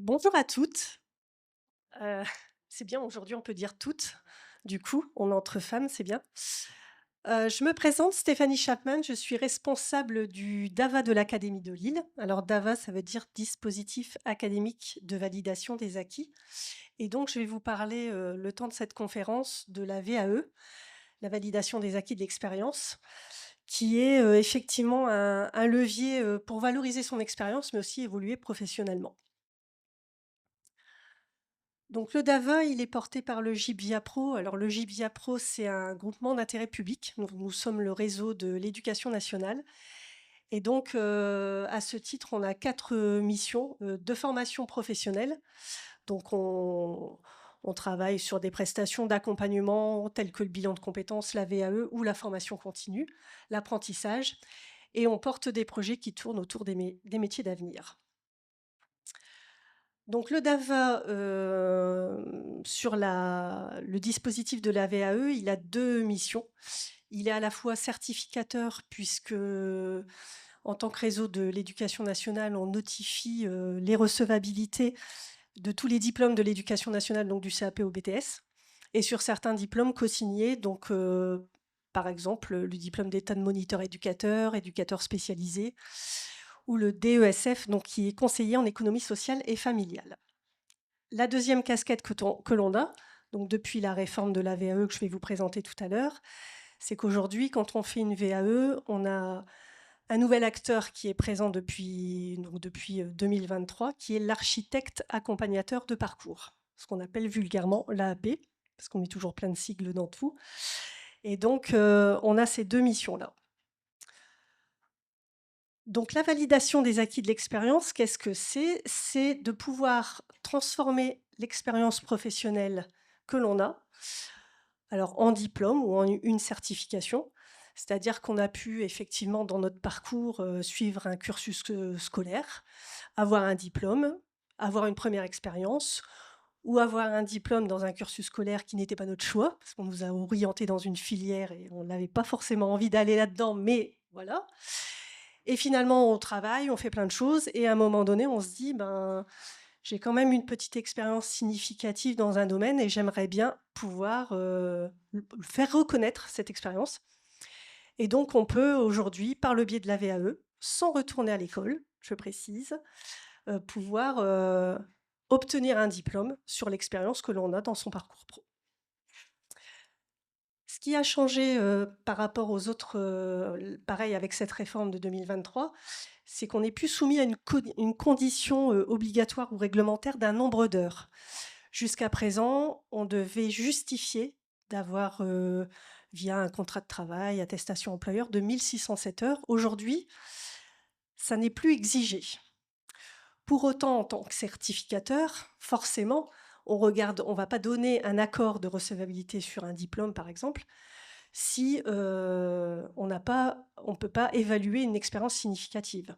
Bonjour à toutes. Heu, c'est bien aujourd'hui on peut dire toutes, du coup, on est entre femmes, c'est bien. Je me présente Stéphanie Chapman, je suis responsable du DAVA de l'Académie de Lille. Alors DAVA, ça veut dire Dispositif académique de validation des acquis et donc je vais vous parler, le temps de cette conférence de la VAE, la validation des acquis de l'expérience, qui est, effectivement un levier, pour valoriser son expérience, mais aussi évoluer professionnellement. Donc le DAVA, il est porté par le GIBIA Pro. Alors le GIBIA Pro, c'est un groupement d'intérêt public. Nous sommes le réseau de l'éducation nationale. Et donc, à ce titre, on a 4 missions de formation professionnelle. Donc on travaille sur des prestations d'accompagnement telles que le bilan de compétences, la VAE ou la formation continue, l'apprentissage. Et on porte des projets qui tournent autour des métiers d'avenir. Donc le DAVA, sur le dispositif de la VAE, il a 2 missions. Il est à la fois certificateur puisque, en tant que réseau de l'éducation nationale, on notifie, les recevabilités de tous les diplômes de l'éducation nationale, donc du CAP au BTS et sur certains diplômes co-signés, donc par exemple, le diplôme d'état de moniteur éducateur, éducateur spécialisé ou le DESF, donc qui est conseiller en économie sociale et familiale. La deuxième casquette que l'on a, donc depuis la réforme de la VAE que je vais vous présenter tout à l'heure, c'est qu'aujourd'hui, quand on fait une VAE, on a un nouvel acteur qui est présent depuis 2023, qui est l'architecte accompagnateur de parcours, ce qu'on appelle vulgairement l'AAP, parce qu'on met toujours plein de sigles dans tout. Et donc, on a ces 2 missions-là. Donc la validation des acquis de l'expérience, qu'est-ce que c'est? C'est de pouvoir transformer l'expérience professionnelle que l'on a, alors en diplôme ou en une certification. C'est-à-dire qu'on a pu effectivement dans notre parcours, suivre un cursus, scolaire, avoir un diplôme, avoir une première expérience ou avoir un diplôme dans un cursus scolaire qui n'était pas notre choix, parce qu'on nous a orientés dans une filière et on n'avait pas forcément envie d'aller là-dedans, mais voilà. Et finalement, on travaille, on fait plein de choses et à un moment donné, on se dit: «Ben, j'ai quand même une petite expérience significative dans un domaine et j'aimerais bien pouvoir, faire reconnaître cette expérience». Et donc on peut aujourd'hui, par le biais de la VAE, sans retourner à l'école, je précise, pouvoir, obtenir un diplôme sur l'expérience que l'on a dans son parcours pro. Ce qui a changé, par rapport aux autres, pareil avec cette réforme de 2023, c'est qu'on n'est plus soumis à une condition, obligatoire ou réglementaire d'un nombre d'heures. Jusqu'à présent, on devait justifier d'avoir, via un contrat de travail, attestation employeur, de 1 607 heures. Aujourd'hui, ça n'est plus exigé. Pour autant, en tant que certificateur, forcément, on va pas donner un accord de recevabilité sur un diplôme, par exemple, si, on peut pas évaluer une expérience significative.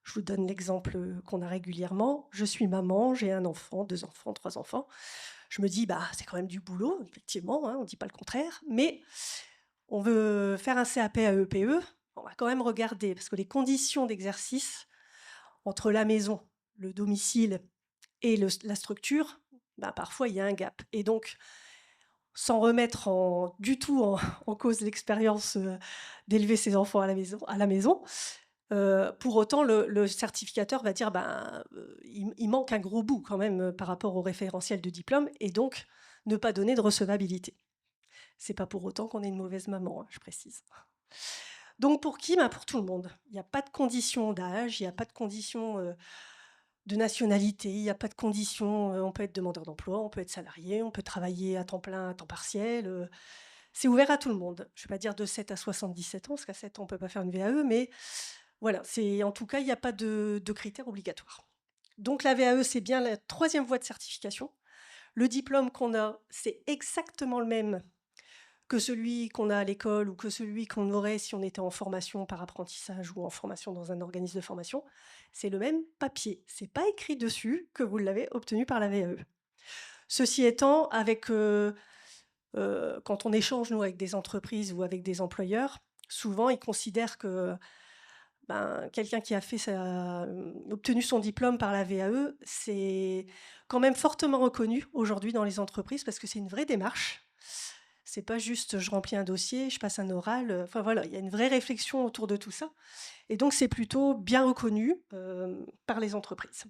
Je vous donne l'exemple, qu'on a régulièrement. Je suis maman, j'ai 1 enfant, 2 enfants, 3 enfants. Je me dis: «Bah, c'est quand même du boulot», effectivement, hein, on ne dit pas le contraire, mais on veut faire un CAP à EPE, on va quand même regarder parce que les conditions d'exercice entre la maison, le domicile et la structure, bah, parfois il y a un gap et donc sans remettre du tout en cause l'expérience, d'élever ses enfants à la maison, pour autant le certificateur va dire: «Ben, il manque un gros bout quand même, par rapport au référentiel de diplôme» et donc ne pas donner de recevabilité. C'est pas pour autant qu'on est une mauvaise maman, hein, je précise. Donc pour qui? Ben, pour tout le monde. Il y a pas de condition d'âge, il y a pas de condition, de nationalité, il y a pas de condition, on peut être demandeur d'emploi, on peut être salarié, on peut travailler à temps plein, à temps partiel, c'est ouvert à tout le monde. Je ne vais pas dire de 7 à 77 ans, parce qu'à 7 ans, on ne peut pas faire une VAE, mais voilà, c'est en tout cas, il y a pas de critères obligatoires. Donc la VAE, c'est bien la troisième voie de certification. Le diplôme qu'on a, c'est exactement le même que celui qu'on a à l'école ou que celui qu'on aurait si on était en formation par apprentissage ou en formation dans un organisme de formation. C'est le même papier. C'est pas écrit dessus que vous l'avez obtenu par la VAE. Ceci étant, quand on échange, nous, avec des entreprises ou avec des employeurs, souvent, ils considèrent que Ben, quelqu'un qui a obtenu son diplôme par la VAE, c'est quand même fortement reconnu aujourd'hui dans les entreprises parce que c'est une vraie démarche. C'est pas juste je remplis un dossier, je passe un oral. Enfin voilà, il y a une vraie réflexion autour de tout ça. Et donc c'est plutôt bien reconnu par les entreprises.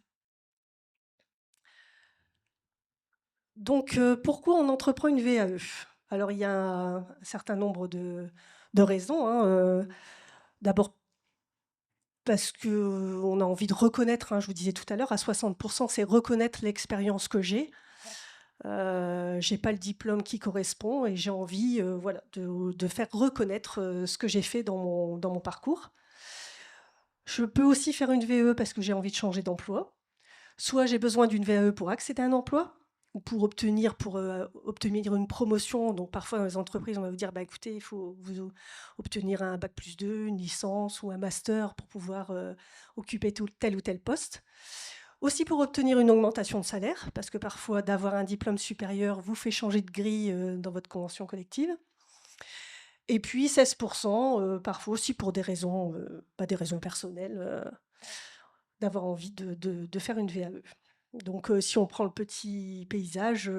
Donc pourquoi on entreprend une VAE? Alors il y a un certain nombre de raisons, hein. D'abord parce qu'on a envie de reconnaître, hein, je vous disais tout à l'heure, à 60%, c'est reconnaître l'expérience que j'ai. J'ai pas le diplôme qui correspond et j'ai envie voilà, de faire reconnaître ce que j'ai fait dans mon parcours. Je peux aussi faire une VE parce que j'ai envie de changer d'emploi. Soit j'ai besoin d'une VE pour accéder à un emploi ou pour obtenir une promotion. Donc parfois dans les entreprises, on va vous dire, bah, écoutez, il faut vous obtenir un bac+2, une licence ou un master pour pouvoir occuper tel ou tel poste. Aussi pour obtenir une augmentation de salaire, parce que parfois d'avoir un diplôme supérieur vous fait changer de grille dans votre convention collective. Et puis 16%, parfois aussi pour des raisons personnelles, d'avoir envie de faire une VAE. Donc si on prend le petit paysage,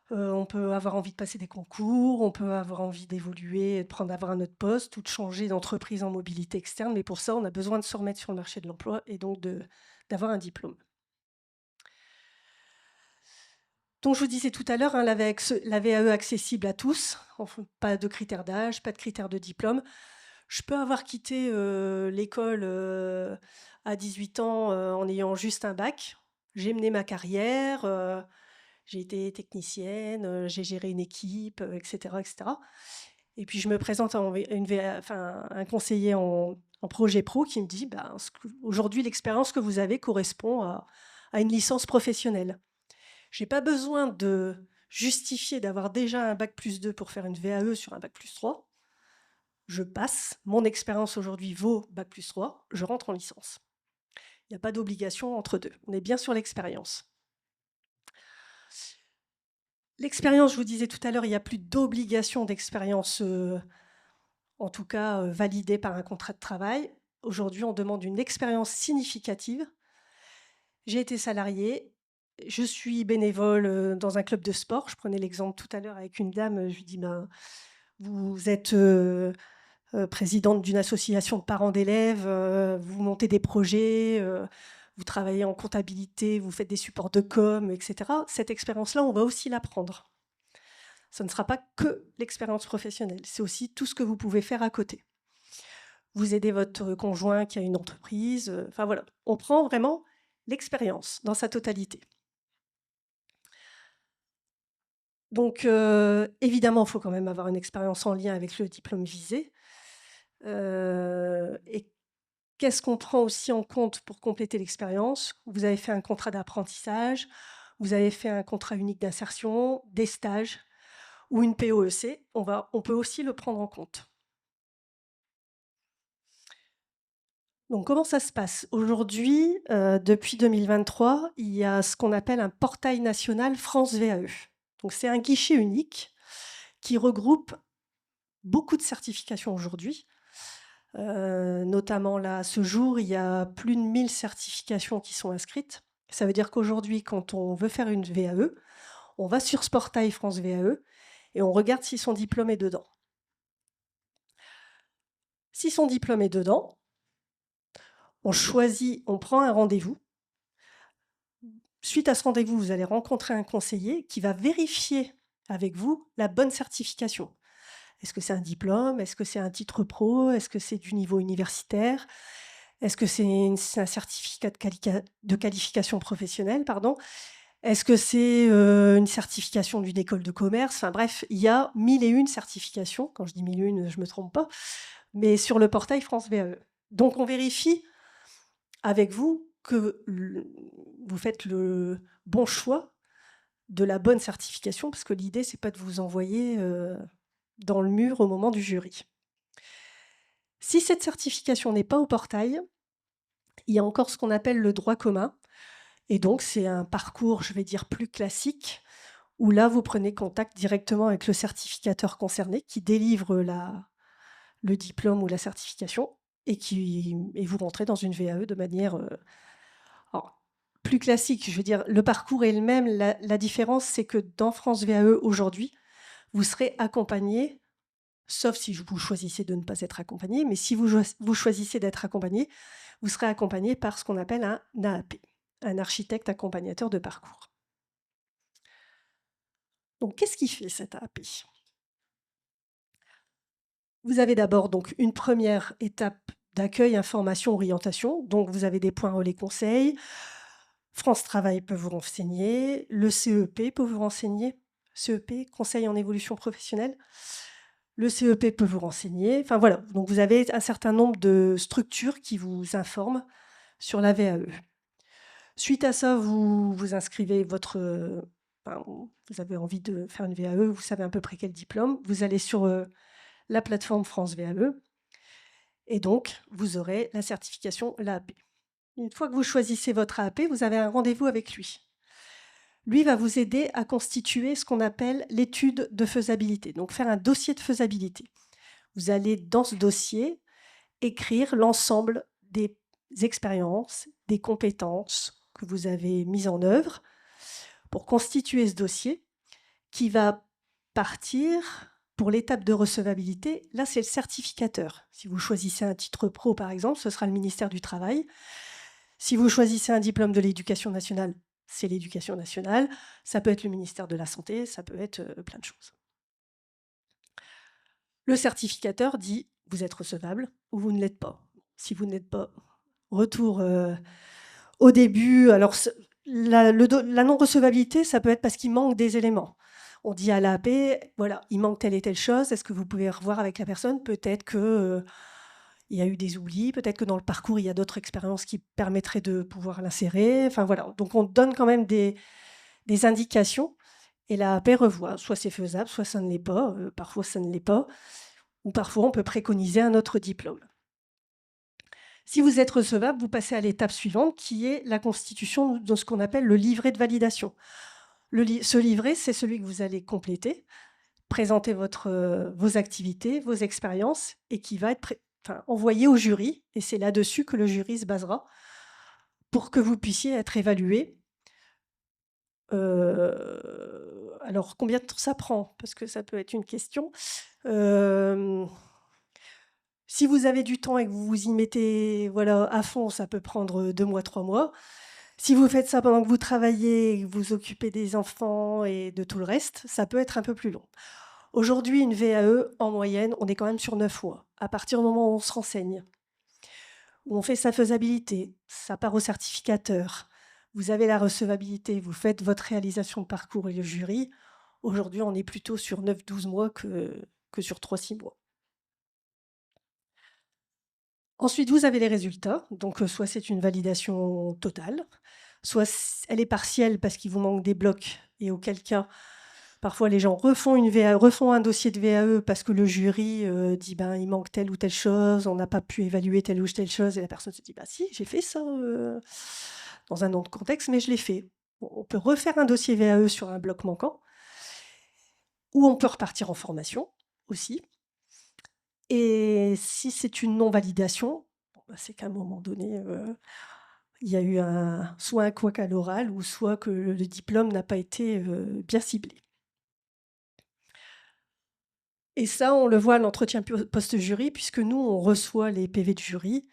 on peut avoir envie de passer des concours, on peut avoir envie d'évoluer, d'avoir un autre poste ou de changer d'entreprise en mobilité externe. Mais pour ça, on a besoin de se remettre sur le marché de l'emploi et donc d'avoir un diplôme. Donc je vous disais tout à l'heure, hein, la VAE accessible à tous, enfin, pas de critères d'âge, pas de critères de diplôme. Je peux avoir quitté l'école à 18 ans en ayant juste un bac. J'ai mené ma carrière, j'ai été technicienne, j'ai géré une équipe, etc., etc. Et puis je me présente à un conseiller en projet pro qui me dit bah, aujourd'hui, l'expérience que vous avez correspond à une licence professionnelle. Je n'ai pas besoin de justifier d'avoir déjà un bac+2 pour faire une VAE sur un bac+3. Je passe, mon expérience aujourd'hui vaut bac+3, je rentre en licence. Il n'y a pas d'obligation entre deux. On est bien sur l'expérience. L'expérience, je vous disais tout à l'heure, il n'y a plus d'obligation d'expérience, en tout cas validée par un contrat de travail. Aujourd'hui, on demande une expérience significative. J'ai été salariée, je suis bénévole dans un club de sport. Je prenais l'exemple tout à l'heure avec une dame, je lui dis ben, vous êtes présidente d'une association de parents d'élèves, vous montez des projets, vous travaillez en comptabilité, vous faites des supports de com, etc. Cette expérience-là, on va aussi l'apprendre. Ça ne sera pas que l'expérience professionnelle, c'est aussi tout ce que vous pouvez faire à côté. Vous aidez votre conjoint qui a une entreprise, enfin voilà, on prend vraiment l'expérience dans sa totalité. Donc évidemment, il faut quand même avoir une expérience en lien avec le diplôme visé. Et qu'est-ce qu'on prend aussi en compte pour compléter l'expérience? Vous avez fait un contrat d'apprentissage, vous avez fait un contrat unique d'insertion, des stages ou une POEC, on peut aussi le prendre en compte. Donc comment ça se passe? Aujourd'hui, depuis 2023, il y a ce qu'on appelle un portail national France VAE. Donc c'est un guichet unique qui regroupe beaucoup de certifications aujourd'hui. Notamment là, à ce jour, il y a plus de 1000 certifications qui sont inscrites. Ça veut dire qu'aujourd'hui, quand on veut faire une VAE, on va sur ce portail France VAE et on regarde si son diplôme est dedans. Si son diplôme est dedans, on prend un rendez-vous. Suite à ce rendez-vous, vous allez rencontrer un conseiller qui va vérifier avec vous la bonne certification. Est-ce que c'est un diplôme? Est-ce que c'est un titre pro? Est-ce que c'est du niveau universitaire? Est-ce que c'est un certificat de qualification professionnelle, pardon? Est-ce que c'est une certification d'une école de commerce? Enfin bref, il y a 1001 certifications. Quand je dis 1001, je ne me trompe pas. Mais sur le portail France VAE. Donc on vérifie avec vous que vous faites le bon choix de la bonne certification, parce que l'idée, c'est pas de vous envoyer dans le mur au moment du jury. Si cette certification n'est pas au portail, il y a encore ce qu'on appelle le droit commun. Et donc, c'est un parcours, je vais dire, plus classique, où là, vous prenez contact directement avec le certificateur concerné qui délivre le diplôme ou la certification. et vous rentrez dans une VAE de manière alors, plus classique. Je veux dire, le parcours est le même. La différence, c'est que dans France VAE, aujourd'hui, vous serez accompagné, sauf si vous choisissez de ne pas être accompagné, mais si vous choisissez d'être accompagné, vous serez accompagné par ce qu'on appelle un AAP, un architecte accompagnateur de parcours. Donc, qu'est-ce qui fait cet AAP? Vous avez d'abord donc une première étape d'accueil, information, orientation. Donc, vous avez des points relais conseils. France Travail peut vous renseigner. Le CEP peut vous renseigner. CEP, Conseil en évolution professionnelle. Le CEP peut vous renseigner. Enfin voilà, donc vous avez un certain nombre de structures qui vous informent sur la VAE. Suite à ça, vous vous inscrivez enfin, vous avez envie de faire une VAE, vous savez à peu près quel diplôme. Vous allez sur la plateforme France VAE et donc vous aurez la certification, l'AAP. Une fois que vous choisissez votre AAP, vous avez un rendez-vous avec lui. Lui va vous aider à constituer ce qu'on appelle l'étude de faisabilité, donc faire un dossier de faisabilité. Vous allez, dans ce dossier, écrire l'ensemble des expériences, des compétences que vous avez mises en œuvre pour constituer ce dossier qui va partir pour l'étape de recevabilité. Là, c'est le certificateur. Si vous choisissez un titre pro, par exemple, ce sera le ministère du Travail. Si vous choisissez un diplôme de l'Éducation nationale, c'est l'Éducation nationale. Ça peut être le ministère de la Santé, ça peut être plein de choses. Le certificateur dit vous êtes recevable ou vous ne l'êtes pas. Si vous n'êtes pas, retour au début. Alors, la non-recevabilité, ça peut être parce qu'il manque des éléments. On dit à l'AAP, voilà, il manque telle et telle chose, est-ce que vous pouvez revoir avec la personne? Peut-être que il y a eu des oublis, peut-être que dans le parcours, il y a d'autres expériences qui permettraient de pouvoir l'insérer. Enfin voilà, donc on donne quand même des indications et l'AAP revoit. Soit c'est faisable, soit ça ne l'est pas. Parfois, ça ne l'est pas. Ou parfois, on peut préconiser un autre diplôme. Si vous êtes recevable, vous passez à l'étape suivante, qui est la constitution de ce qu'on appelle le livret de validation. Ce livret, c'est celui que vous allez compléter, présenter vos activités, vos expériences, et qui va être envoyé au jury. Et c'est là-dessus que le jury se basera pour que vous puissiez être évalué. Alors, combien de temps ça prend? Parce que ça peut être une question. Si vous avez du temps et que vous vous y mettez à fond, ça peut prendre 2 mois, 3 mois. Si vous faites ça pendant que vous travaillez, que vous occupez des enfants et de tout le reste, ça peut être un peu plus long. Aujourd'hui, une VAE, en moyenne, on est quand même sur 9 mois. À partir du moment où on se renseigne, où on fait sa faisabilité, ça part au certificateur, vous avez la recevabilité, vous faites votre réalisation de parcours et le jury. Aujourd'hui, on est plutôt sur 9-12 mois que sur 3-6 mois. Ensuite, vous avez les résultats. Donc, soit c'est une validation totale, soit elle est partielle parce qu'il vous manque des blocs et auquel cas, parfois les gens refont un dossier de VAE parce que le jury dit il manque telle ou telle chose, on n'a pas pu évaluer telle ou telle chose et la personne se dit si, j'ai fait ça dans un autre contexte, mais je l'ai fait. Bon, on peut refaire un dossier VAE sur un bloc manquant ou on peut repartir en formation aussi. Et si c'est une non-validation, c'est qu'à un moment donné, il y a eu soit un couac à l'oral ou soit que le diplôme n'a pas été bien ciblé. Et ça, on le voit à l'entretien post-jury, puisque nous, on reçoit les PV de jury.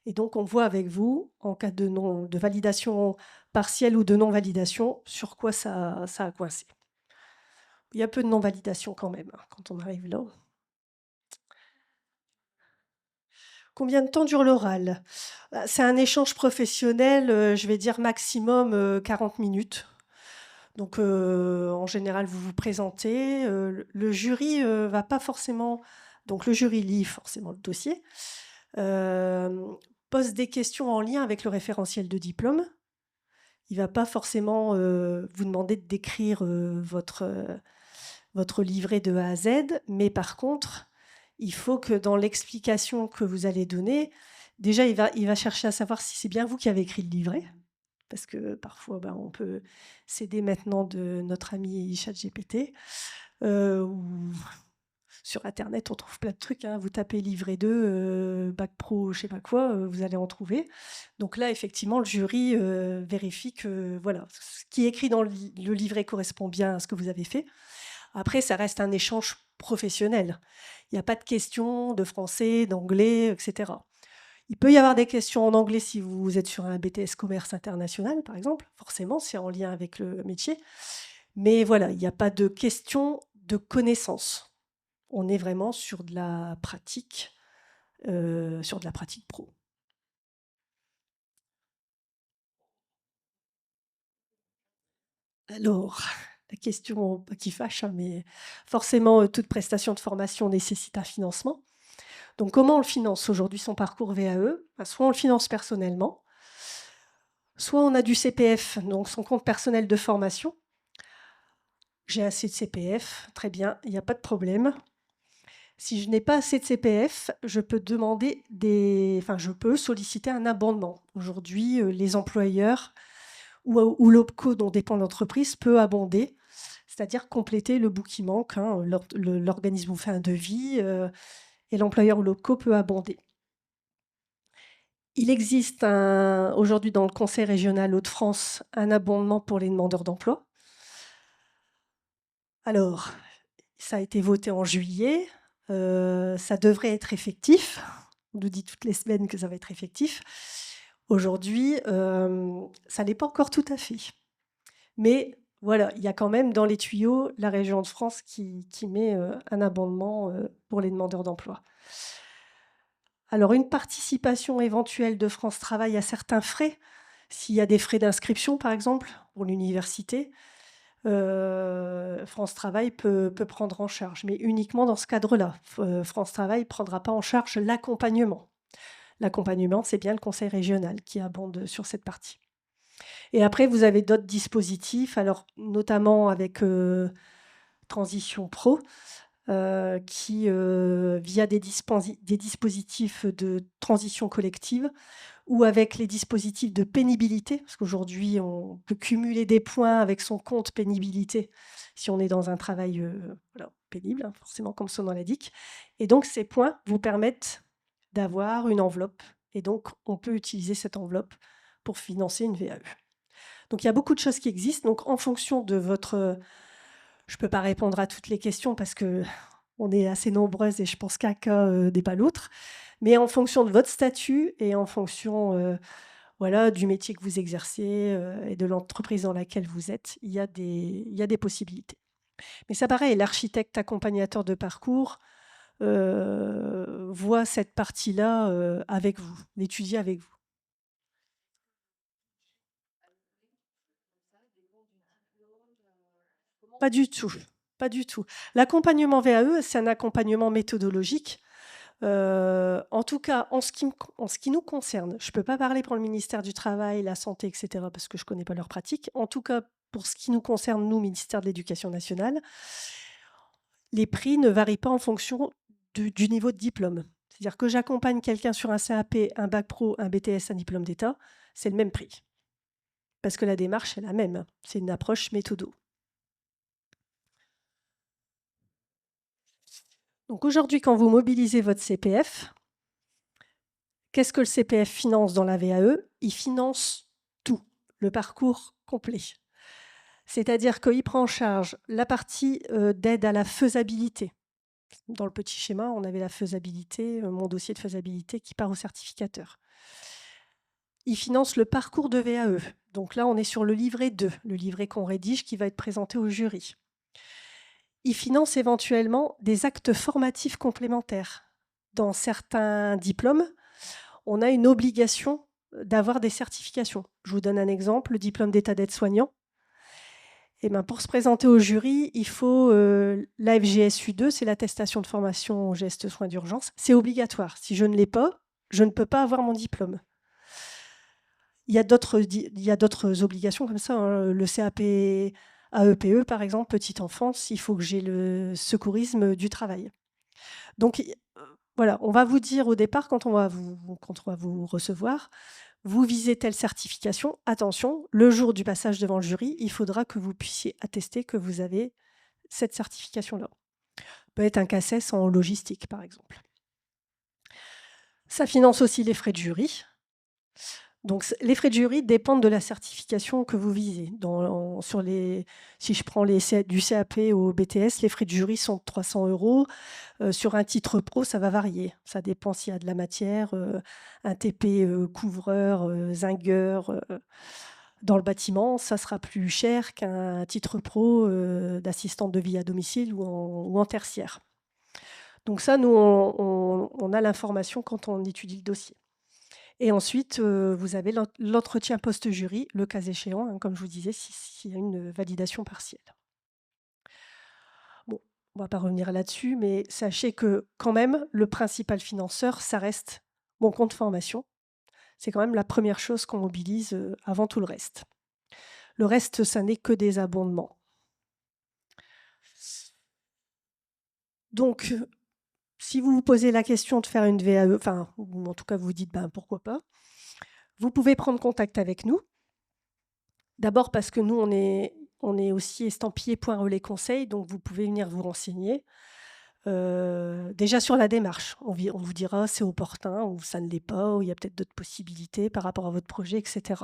Et donc, on voit avec vous, en cas de validation partielle ou de non-validation, sur quoi ça a coincé. Il y a peu de non-validation quand même, quand on arrive là. Combien de temps dure l'oral? C'est un échange professionnel, je vais dire maximum 40 minutes. Donc, en général, vous vous présentez. Le jury va pas forcément. Donc, le jury lit forcément le dossier, pose des questions en lien avec le référentiel de diplôme. Il va pas forcément vous demander de décrire votre livret de A à Z, mais par contre, il faut que dans l'explication que vous allez donner, déjà, il va chercher à savoir si c'est bien vous qui avez écrit le livret, parce que parfois, on peut s'aider maintenant de notre ami ChatGPT, ou Sur internet, on trouve plein de trucs, hein. Vous tapez livret 2, bac pro, je sais pas quoi, vous allez en trouver. Donc là, effectivement, le jury, vérifie que, voilà, ce qui est écrit dans le livret correspond bien à ce que vous avez fait. Après, ça reste un échange professionnel. Il y a pas de questions de français, d'anglais, et cetera. Il peut y avoir des questions en anglais si vous êtes sur un BTS commerce international, par exemple. Forcément, c'est en lien avec le métier. Mais voilà, il n'y a pas de questions de connaissances. On est vraiment sur de la pratique, pro. Alors, la question pas qui fâche, hein, mais forcément, toute prestation de formation nécessite un financement. Donc comment on le finance aujourd'hui, son parcours VAE? Bah, soit on le finance personnellement, soit on a du CPF, donc son compte personnel de formation. J'ai assez de CPF, très bien, il n'y a pas de problème. Si je n'ai pas assez de CPF, je peux je peux solliciter un abondement. Aujourd'hui, les employeurs ou l'OPCO dont dépend l'entreprise peut abonder, c'est-à-dire compléter le bout qui manque, hein. L'organisme vous fait un devis, et l'employeur ou l'OPCO peut abonder. Il existe aujourd'hui dans le Conseil régional Hauts-de-France un abondement pour les demandeurs d'emploi. Alors, ça a été voté en juillet, ça devrait être effectif. On nous dit toutes les semaines que ça va être effectif. Aujourd'hui, ça n'est pas encore tout à fait. Mais voilà, il y a quand même dans les tuyaux la région de France qui met un abondement pour les demandeurs d'emploi. Alors, une participation éventuelle de France Travail à certains frais, s'il y a des frais d'inscription, par exemple, pour l'université, France Travail peut prendre en charge, mais uniquement dans ce cadre-là. France Travail ne prendra pas en charge l'accompagnement. L'accompagnement, c'est bien le conseil régional qui abonde sur cette partie. Et après, vous avez d'autres dispositifs, alors notamment avec Transition Pro, qui, via des dispositifs de transition collective ou avec les dispositifs de pénibilité, parce qu'aujourd'hui, on peut cumuler des points avec son compte pénibilité si on est dans un travail voilà, pénible, hein, forcément comme son nom l'indique. Et donc, ces points vous permettent d'avoir une enveloppe. Et donc, on peut utiliser cette enveloppe pour financer une VAE. Donc, il y a beaucoup de choses qui existent. Donc, en fonction de votre... Je ne peux pas répondre à toutes les questions parce que on est assez nombreuses et je pense qu'un cas n'est pas l'autre. Mais en fonction de votre statut et en fonction voilà, du métier que vous exercez et de l'entreprise dans laquelle vous êtes, il y a des possibilités. Mais ça, pareil, l'architecte accompagnateur de parcours voit cette partie-là avec vous, l'étudier avec vous. Pas du tout, pas du tout. L'accompagnement VAE, c'est un accompagnement méthodologique. En tout cas, en ce qui nous concerne, je ne peux pas parler pour le ministère du Travail, la Santé, etc., parce que je ne connais pas leurs pratiques. En tout cas, pour ce qui nous concerne, nous, ministère de l'Éducation nationale, les prix ne varient pas en fonction du niveau de diplôme. C'est-à-dire que j'accompagne quelqu'un sur un CAP, un bac pro, un BTS, un diplôme d'État, c'est le même prix. Parce que la démarche est la même. C'est une approche méthodo. Donc aujourd'hui, quand vous mobilisez votre CPF, qu'est-ce que le CPF finance dans la VAE? Il finance tout, le parcours complet. C'est-à-dire qu'il prend en charge la partie d'aide à la faisabilité. Dans le petit schéma, on avait la faisabilité, mon dossier de faisabilité qui part au certificateur. Il finance le parcours de VAE. Donc là, on est sur le livret 2, le livret qu'on rédige qui va être présenté au jury. Il finance éventuellement des actes formatifs complémentaires. Dans certains diplômes, on a une obligation d'avoir des certifications. Je vous donne un exemple, le diplôme d'état d'aide-soignant. Et ben pour se présenter au jury, il faut l'AFGSU2, c'est l'attestation de formation aux gestes soins d'urgence. C'est obligatoire. Si je ne l'ai pas, je ne peux pas avoir mon diplôme. Il y a d'autres obligations comme ça, hein. Le CAP AEPE, par exemple, petite enfance, il faut que j'ai le secourisme du travail. Donc voilà, on va vous dire au départ, quand on va vous recevoir, vous visez telle certification, attention, le jour du passage devant le jury, il faudra que vous puissiez attester que vous avez cette certification-là. peut être un CACES en logistique, par exemple. Ça finance aussi les frais de jury. Donc, les frais de jury dépendent de la certification que vous visez. Si je prends du CAP au BTS, les frais de jury sont de 300 €. Sur un titre pro, ça va varier. Ça dépend s'il y a de la matière, un TP couvreur, zingueur dans le bâtiment, ça sera plus cher qu'un titre pro d'assistante de vie à domicile ou en tertiaire. Donc ça, nous, on a l'information quand on étudie le dossier. Et ensuite, vous avez l'entretien post-jury, le cas échéant, hein, comme je vous disais, s'il y a une validation partielle. Bon, on ne va pas revenir là-dessus, mais sachez que quand même, le principal financeur, ça reste mon compte formation. C'est quand même la première chose qu'on mobilise avant tout le reste. Le reste, ça n'est que des abondements. Donc, si vous vous posez la question de faire une VAE, enfin, ou en tout cas vous vous dites pourquoi pas, vous pouvez prendre contact avec nous. D'abord parce que nous, on est aussi estampillé Point Relais Conseil, donc vous pouvez venir vous renseigner. Déjà sur la démarche, on vous dira c'est opportun ou ça ne l'est pas, ou il y a peut-être d'autres possibilités par rapport à votre projet, etc.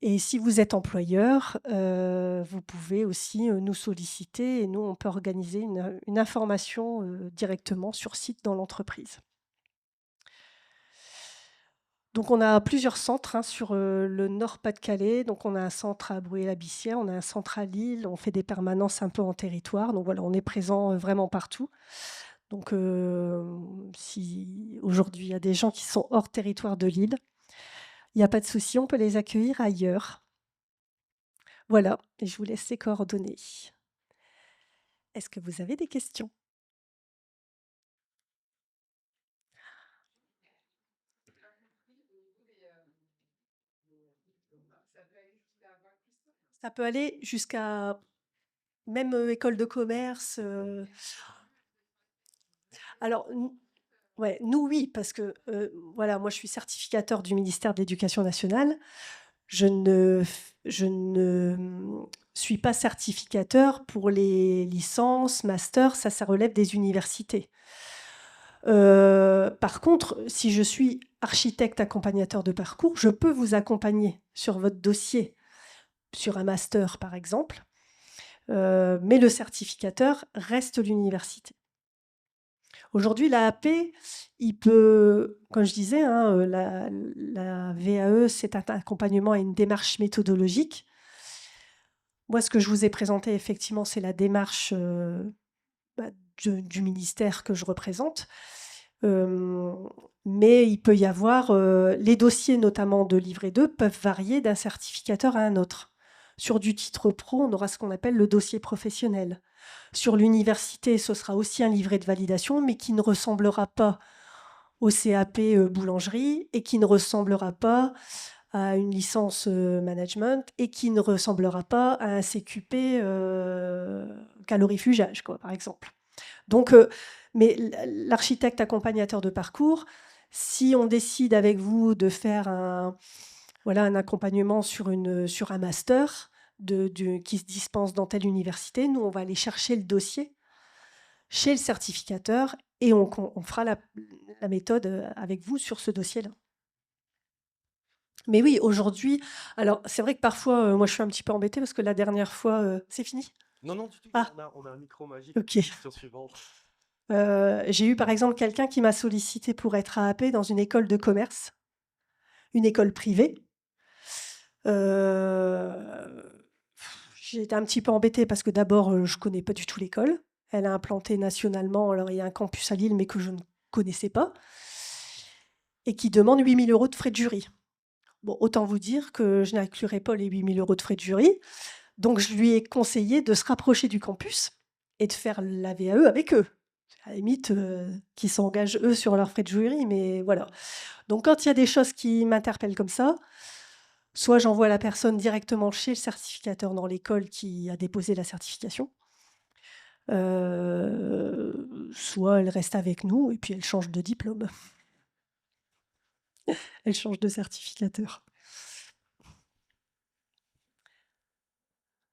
Et si vous êtes employeur, vous pouvez aussi nous solliciter et nous, on peut organiser une information directement sur site dans l'entreprise. Donc, on a plusieurs centres sur le Nord-Pas-de-Calais. Donc, on a un centre à Brûlé-la-Bissière, on a un centre à Lille, on fait des permanences un peu en territoire. Donc, voilà, on est présent vraiment partout. Donc, si aujourd'hui, il y a des gens qui sont hors territoire de Lille, il n'y a pas de souci, on peut les accueillir ailleurs. Voilà, et je vous laisse ces coordonnées. Est-ce que vous avez des questions? Ça peut aller jusqu'à même école de commerce. Alors, ouais, nous, oui, parce que voilà, moi, je suis certificateur du ministère de l'Éducation nationale. Je ne suis pas certificateur pour les licences, masters, ça relève des universités. Par contre, si je suis architecte accompagnateur de parcours, je peux vous accompagner sur votre dossier, sur un master par exemple, mais le certificateur reste l'université. Aujourd'hui, l'AAP, il peut, comme je disais, hein, la VAE, c'est un accompagnement à une démarche méthodologique. Moi, ce que je vous ai présenté, effectivement, c'est la démarche du ministère que je représente. Mais il peut y avoir, les dossiers notamment de livret 2 peuvent varier d'un certificateur à un autre. Sur du titre pro, on aura ce qu'on appelle le dossier professionnel. Sur l'université, ce sera aussi un livret de validation, mais qui ne ressemblera pas au CAP boulangerie et qui ne ressemblera pas à une licence management et qui ne ressemblera pas à un CQP calorifugage, quoi, par exemple. Donc, mais l'architecte accompagnateur de parcours, si on décide avec vous de faire un accompagnement sur un master qui se dispense dans telle université, nous, on va aller chercher le dossier chez le certificateur et on fera la méthode avec vous sur ce dossier-là. Mais oui, aujourd'hui, alors c'est vrai que parfois, moi je suis un petit peu embêtée parce que la dernière fois, c'est fini? Non, non, du tout. Ah, On a un micro magique. ok. Question suivante. J'ai eu par exemple quelqu'un qui m'a sollicité pour être AAP dans une école de commerce, une école privée. J'ai été un petit peu embêtée parce que d'abord, je connais pas du tout l'école. Elle est implantée nationalement, alors il y a un campus à Lille, mais que je ne connaissais pas, et qui demande 8 000 € de frais de jury. Bon, autant vous dire que je n'inclurai pas les 8 000 € de frais de jury. Donc, je lui ai conseillé de se rapprocher du campus et de faire la VAE avec eux. À la limite, qu'ils s'engagent eux sur leurs frais de jury, mais voilà. Donc, quand il y a des choses qui m'interpellent comme ça, soit j'envoie la personne directement chez le certificateur dans l'école qui a déposé la certification, soit elle reste avec nous et puis elle change de diplôme. Elle change de certificateur.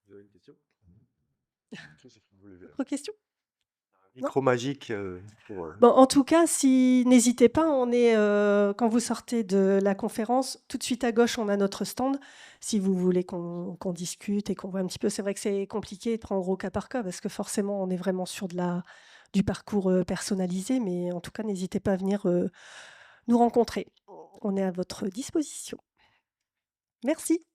Vous avez une question? Autre question? Non? micro magique, pour, Bon, en tout cas, si n'hésitez pas, on est, quand vous sortez de la conférence, tout de suite à gauche, on a notre stand. Si vous voulez qu'on discute et qu'on voit un petit peu, c'est vrai que c'est compliqué de prendre au cas par cas parce que forcément, on est vraiment sur du parcours, personnalisé, mais en tout cas, n'hésitez pas à venir, nous rencontrer. On est à votre disposition. Merci.